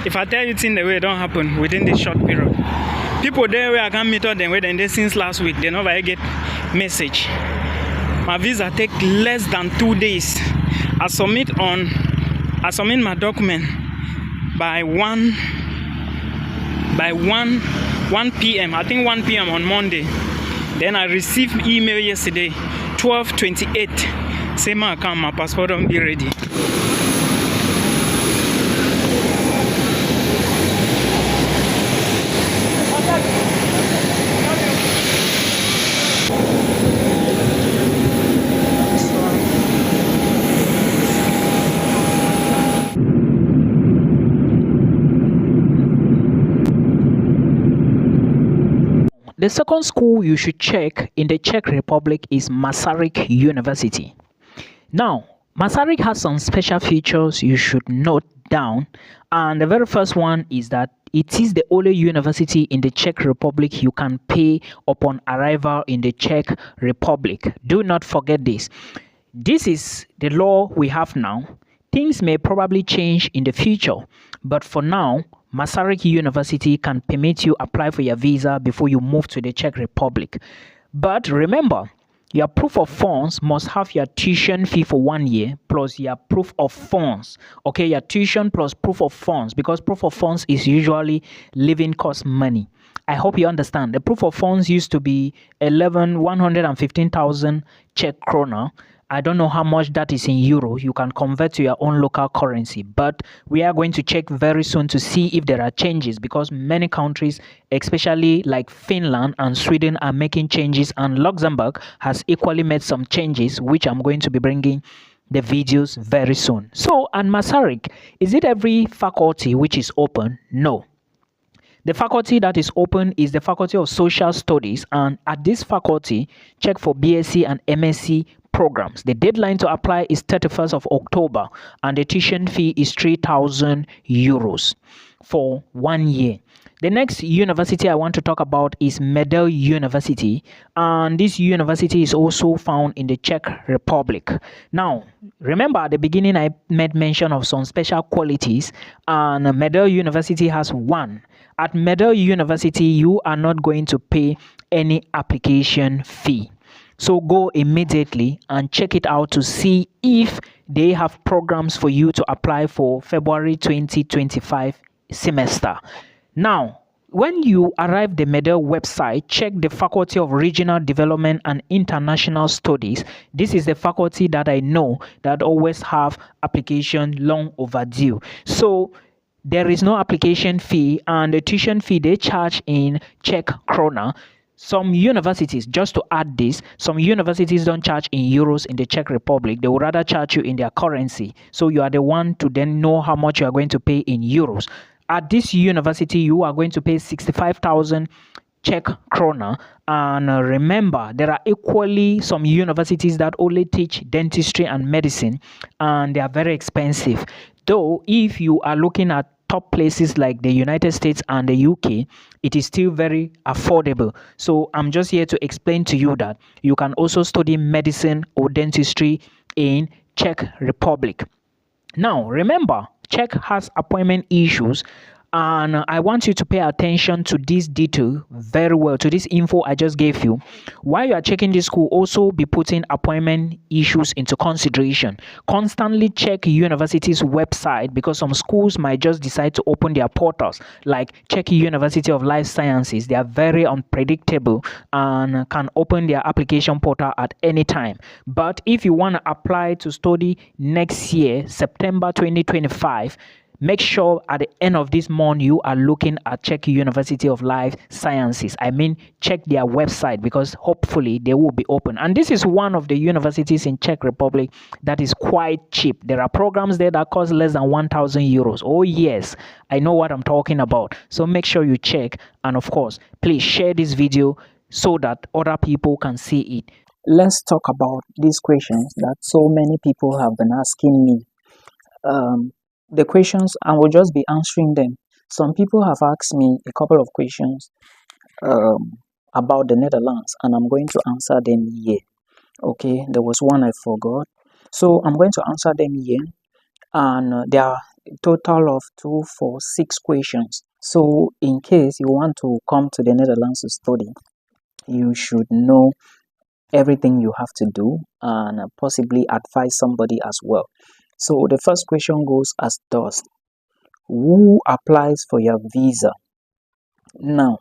If I tell you things the way it don't happen within this short period. People there where I can meet up them where they since last week, they never get message. My visa take less than 2 days. I submit my document by 1 p.m. I think 1 p.m. on Monday. Then I received email yesterday, 12:28. Say my account, my passport don't be ready. The second school you should check in the Czech Republic is Masaryk University. Now, Masaryk has some special features you should note down, and the very first one is that it is the only university in the Czech Republic you can pay upon arrival in the Czech Republic. Do not forget this. This is the law we have now. Things may probably change in the future, but for now, Masaryk University can permit you apply for your visa before you move to the Czech Republic. But remember, your proof of funds must have your tuition fee for 1 year plus your proof of funds. Okay, your tuition plus proof of funds, because proof of funds is usually living cost money. I hope you understand. The proof of funds used to be 115,000 Czech krona. I don't know how much that is in euro. You can convert to your own local currency, but we are going to check very soon to see if there are changes, because many countries, especially like Finland and Sweden, are making changes, and Luxembourg has equally made some changes, which I'm going to be bringing the videos very soon. So, and Masaryk, is it every faculty which is open? No. The faculty that is open is the Faculty of Social Studies, and at this faculty, check for BSc and MSc programs. The deadline to apply is 31st of October, and the tuition fee is 3,000 euros for 1 year. The next university I want to talk about is Mendel University, and this university is also found in the Czech Republic. Now, remember at the beginning I made mention of some special qualities, and Mendel University has one. At Mendel University, you are not going to pay any application fee. So go immediately and check it out to see if they have programs for you to apply for February 2025 semester. Now, when you arrive the Mendel website, check the Faculty of Regional Development and International Studies. This is the faculty that I know that always have application long overdue. So there is no application fee, and the tuition fee they charge in Czech krona. Some universities, just to add this, some universities don't charge in euros in the Czech Republic. They would rather charge you in their currency. So you are the one to then know how much you are going to pay in euros. At this university, you are going to pay 65,000 Czech krona. And remember, there are equally some universities that only teach dentistry and medicine, and they are very expensive. Though, if you are looking at top places like the United States and the UK, it is still very affordable. So I'm just here to explain to you that you can also study medicine or dentistry in Czech Republic. Now, remember, Czech has appointment issues, and I want you to pay attention to this detail very well, to this info I just gave you. While you are checking this school, also be putting appointment issues into consideration. Constantly check university's website, because some schools might just decide to open their portals, like Czech University of Life Sciences. They are very unpredictable and can open their application portal at any time. But if you want to apply to study next year, September 2025, make sure at the end of this month you are looking at Czech University of Life Sciences. I mean, check their website, because hopefully they will be open. And this is one of the universities in Czech Republic that is quite cheap. There are programs there that cost less than 1,000 euros. Oh yes, I know what I'm talking about. So make sure you check, and of course, please share this video so that other people can see it. Let's talk about these questions that so many people have been asking me. The questions, I will just be answering them. Some people have asked me a couple of questions about the Netherlands, and I'm going to answer them here. Okay, there was one I forgot. So I'm going to answer them here. And there are total of 2, 4, 6 questions. So in case you want to come to the Netherlands to study, you should know everything you have to do and possibly advise somebody as well. So the first question goes as thus: who applies for your visa? Now,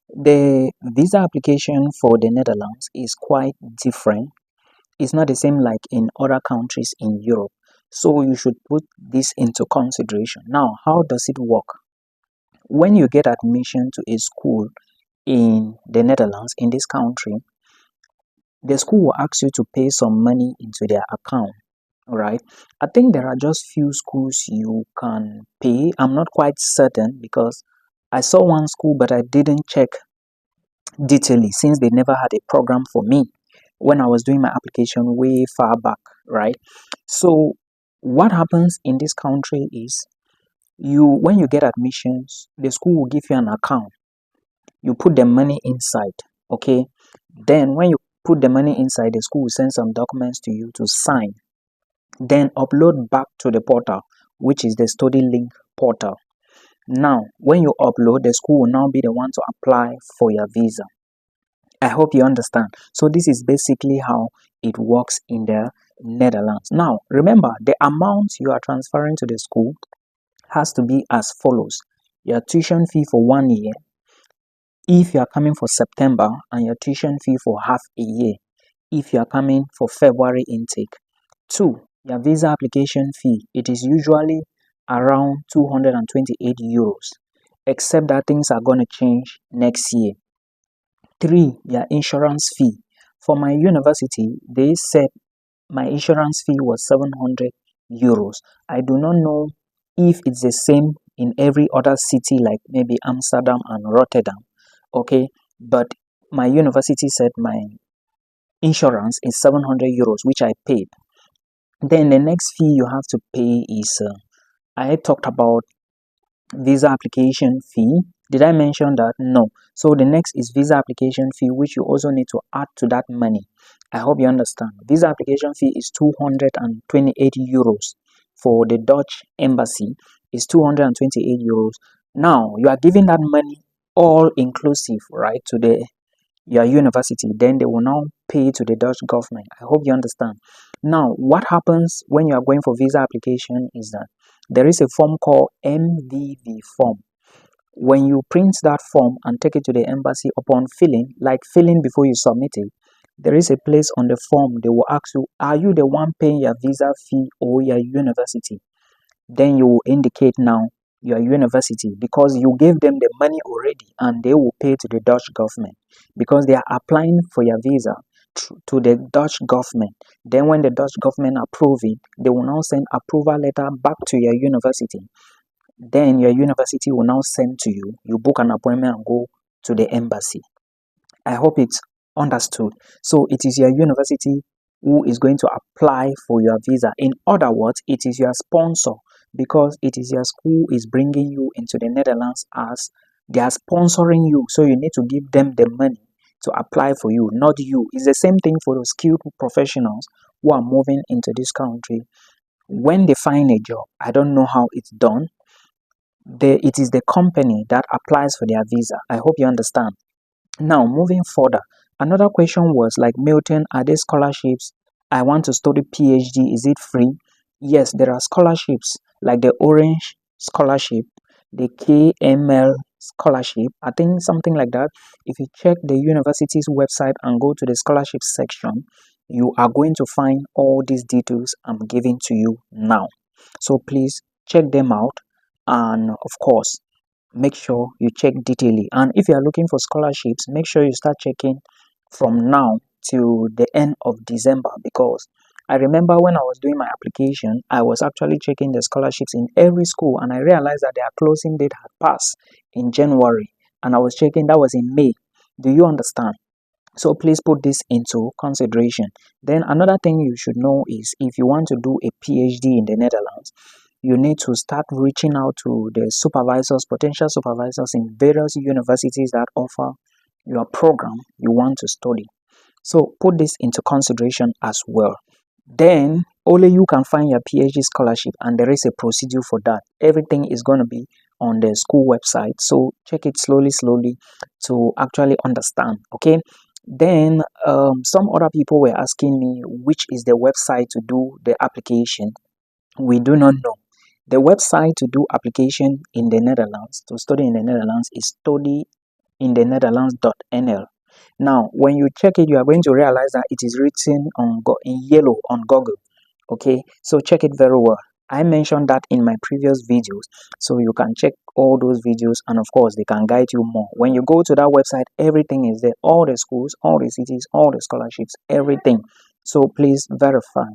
the visa application for the Netherlands is quite different. It's not the same like in other countries in Europe. So you should put this into consideration. Now, how does it work? When you get admission to a school in the Netherlands, in this country, the school will ask you to pay some money into their account. All right. I think there are just few schools you can pay. I'm not quite certain because I saw one school, but I didn't check detailedly since they never had a program for me when I was doing my application way far back, right? So what happens in this country is when you get admissions, the school will give you an account. You put the money inside, okay? Then when you put the money inside, the school will send some documents to you to sign. Then upload back to the portal, which is the study link portal. Now, when you upload, the school will now be the one to apply for your visa. I hope you understand. So this is basically how it works in the Netherlands. Now, remember, the amount you are transferring to the school has to be as follows. Your tuition fee for 1 year, if you are coming for September, and your tuition fee for half a year, if you are coming for February intake. 2, your visa application fee. It is usually around 228 euros, except that things are going to change next year. 3, your insurance fee. For my university, they said my insurance fee was 700 euros. I do not know if it's the same in every other city like maybe Amsterdam and Rotterdam. Okay, but my university said my insurance is 700 euros, which I paid. Then the next fee you have to pay is, I talked about visa application fee. Did I mention that? No. So the next is visa application fee, which you also need to add to that money. I hope you understand. Visa application fee is 228 euros. For the Dutch embassy is 228 euros. Now you are giving that money all inclusive, right, to your university. Then they will now pay to the Dutch government. I hope you understand. Now, what happens when you are going for visa application is that there is a form called MVV form. When you print that form and take it to the embassy, upon filling, like filling before you submit it, there is a place on the form they will ask you, are you the one paying your visa fee or your university? Then you will indicate now your university, because you gave them the money already and they will pay to the Dutch government because they are applying for your visa to the Dutch government. Then when the Dutch government approve it, they will now send approval letter back to your university. Then your university will now send to you. You book an appointment and go to the embassy. I hope it's understood. So it is your university who is going to apply for your visa. In other words, it is your sponsor, because it is your school is bringing you into the Netherlands as they are sponsoring you. So you need to give them the money to apply for you, not you. It's the same thing for the skilled professionals who are moving into this country. When they find a job, I don't know how it's done. It is the company that applies for their visa. I hope you understand. Now, moving further, another question was like, Milton, are there scholarships? I want to study PhD. Is it free? Yes, there are scholarships like the Orange Scholarship, the KML Scholarship. I think something like that. If you check the university's website and go to the scholarship section, you are going to find all these details I'm giving to you now. So please check them out, and of course, make sure you check detailedly. And if you are looking for scholarships, make sure you start checking from now till the end of December, because I remember when I was doing my application, I was actually checking the scholarships in every school, and I realized that their closing date had passed in January, and I was checking that was in May. Do you understand? So please put this into consideration. Then another thing you should know is, if you want to do a PhD in the Netherlands, you need to start reaching out to the supervisors, potential supervisors in various universities that offer your program you want to study. So put this into consideration as well. Then only you can find your PhD scholarship, and there is a procedure for that. Everything is going to be on the school website, so check it slowly to actually understand. Okay, then some other people were asking me which is the website to do the application. We do not know. The website to do application in the Netherlands, to study in the Netherlands, is studyinthenetherlands.nl. Now, when you check it, you are going to realize that it is written in yellow on Google. Okay, so check it very well. I mentioned that in my previous videos, so you can check all those videos, and of course they can guide you more. When you go to that website, everything is there, all the schools, all the cities, all the scholarships, everything. So please verify.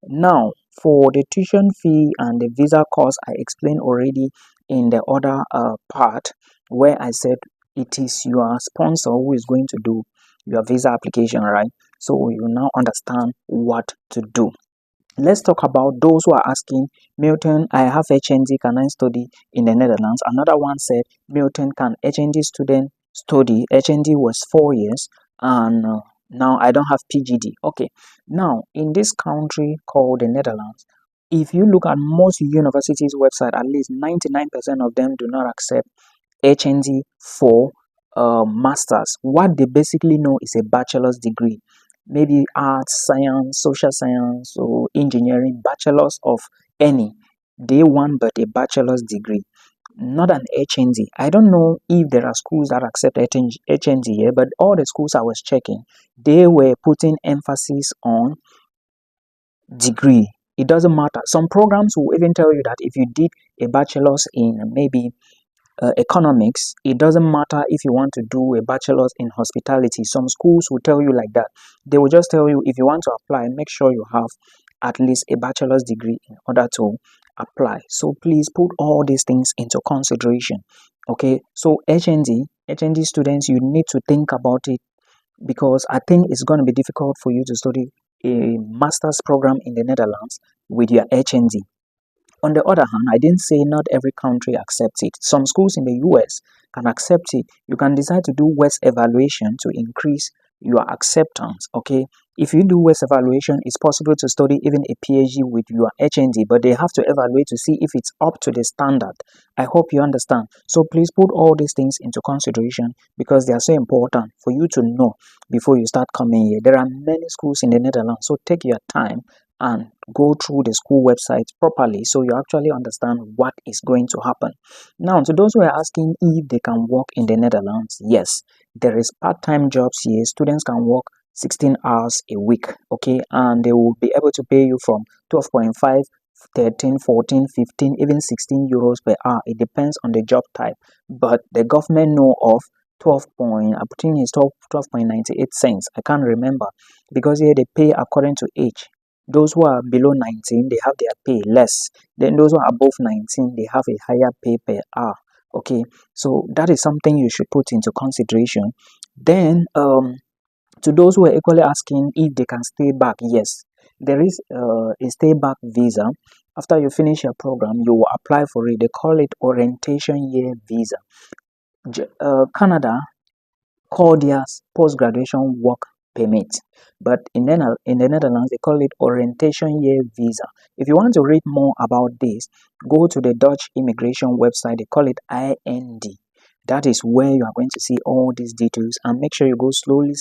Now, for the tuition fee and the visa cost, I explained already in the other part, where I said it is your sponsor who is going to do your visa application, right? So you now understand what to do. Let's talk about those who are asking, Milton, I have HND, can I study in the Netherlands? Another one said, Milton, can HND student study? HND was 4 years, and now I don't have PGD. Okay, now in this country called the Netherlands, if you look at most universities' website, at least 99% of them do not accept HND for masters. What they basically know is a bachelor's degree, maybe arts, science, social science, or engineering, bachelor's of any. They want but a bachelor's degree, not an HND. I don't know if there are schools that accept HND here, but all the schools I was checking, they were putting emphasis on degree. It doesn't matter. Some programs will even tell you that if you did a bachelor's in maybe economics, it doesn't matter if you want to do a bachelor's in hospitality. Some schools will tell you like that. They will just tell you, if you want to apply, make sure you have at least a bachelor's degree in order to apply. So please put all these things into consideration. Okay, so HND students, you need to think about it, because I think it's going to be difficult for you to study a master's program in the Netherlands with your HND. On the other hand, I didn't say not every country accepts it. Some schools in the US can accept it. You can decide to do West evaluation to increase your acceptance. Okay, if you do West evaluation, it's possible to study even a PhD with your HND, but they have to evaluate to see if it's up to the standard. I hope you understand. So please put all these things into consideration, because they are so important for you to know before you start coming here. There are many schools in the Netherlands, so take your time and go through the school website properly, so you actually understand what is going to happen. Now, to those who are asking if they can work in the Netherlands, yes, there is part-time jobs here. Students can work 16 hours a week, okay, and they will be able to pay you from 12.5, 13, 14, 15, even 16 euros per hour. It depends on the job type, but the government know of 12.98 cents. I can't remember, because here they pay according to age. Those who are below 19, they have their pay less. Then those who are above 19, they have a higher pay per hour. Okay, so that is something you should put into consideration. Then, to those who are equally asking if they can stay back, yes, there is a stay back visa. After you finish your program, you will apply for it. They call it orientation year visa. Canada called theirs post-graduation work permit, but in the Netherlands they call it orientation year visa. If you want to read more about this, go to the Dutch immigration website. They call it IND. That is where you are going to see all these details, and make sure you go slowly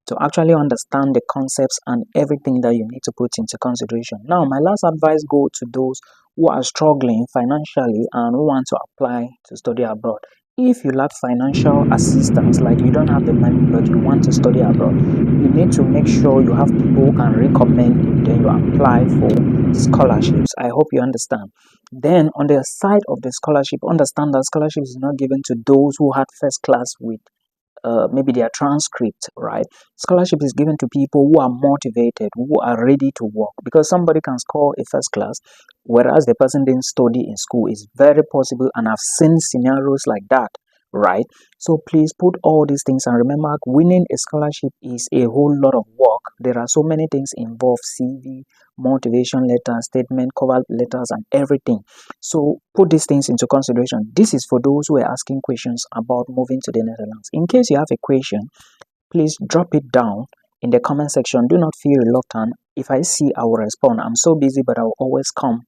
to actually understand the concepts and everything that you need to put into consideration. Now, my last advice goes to those who are struggling financially and who want to apply to study abroad. If you lack financial assistance, like you don't have the money but you want to study abroad, you need to make sure you have people who can recommend you. Then you apply for scholarships. I hope you understand. Then on the side of the scholarship, understand that scholarship is not given to those who had first class with maybe their transcript, right? Scholarship is given to people who are motivated, who are ready to work, because somebody can score a first class whereas the person didn't study in school. Is very possible, and I've seen scenarios like that, right? So please put all these things, and remember, winning a scholarship is a whole lot of work. There are so many things involved: CV, motivation letter, statement, cover letters, and everything. So put these things into consideration. This is for those who are asking questions about moving to the Netherlands. In case you have a question, please drop it down in the comment section. Do not feel reluctant. If I see, I will respond. I'm so busy, but I will always come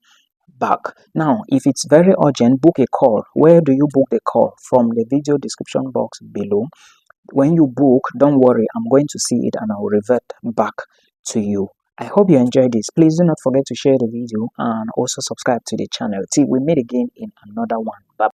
back. Now, if it's very urgent, book a call. Where do you book the call? From the video description box below. When you book, don't worry, I'm going to see it and I will revert back to you. I hope you enjoyed this. Please do not forget to share the video and also subscribe to the channel. Till we meet again in another one. Bye.